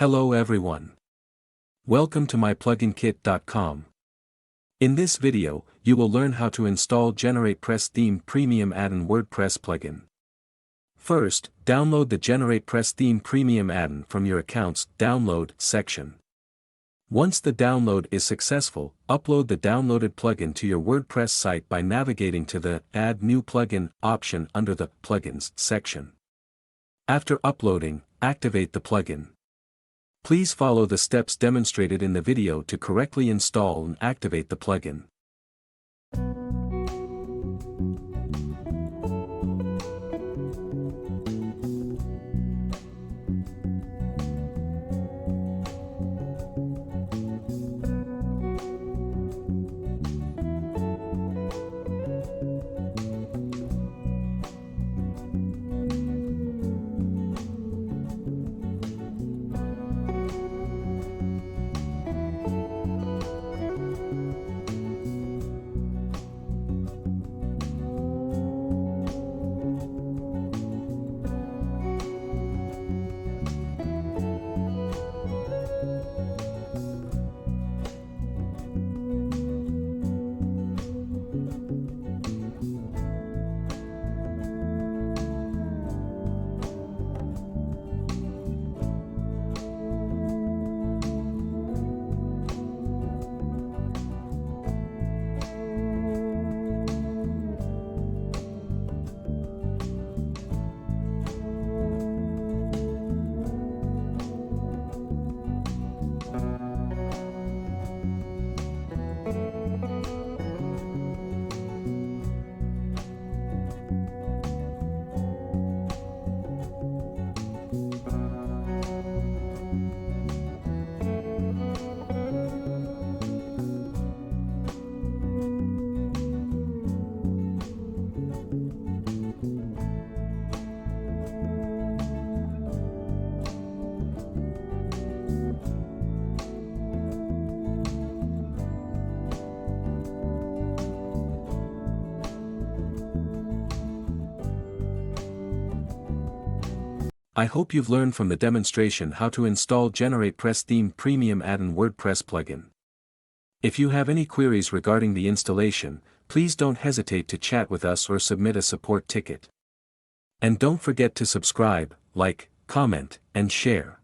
Hello everyone. Welcome to mypluginkit.com. In this video, you will learn how to install GeneratePress theme premium add-on WordPress plugin. First, download the GeneratePress theme premium add-on from your account's Download section. Once the download is successful, upload the downloaded plugin to your WordPress site by navigating to the Add New Plugin option under the Plugins section. After uploading, activate the plugin. Please follow the steps demonstrated in the video to correctly install and activate the plugin. I hope you've learned from the demonstration how to install GeneratePress theme premium add-on WordPress plugin. If you have any queries regarding the installation, please don't hesitate to chat with us or submit a support ticket. And don't forget to subscribe, like, comment, and share.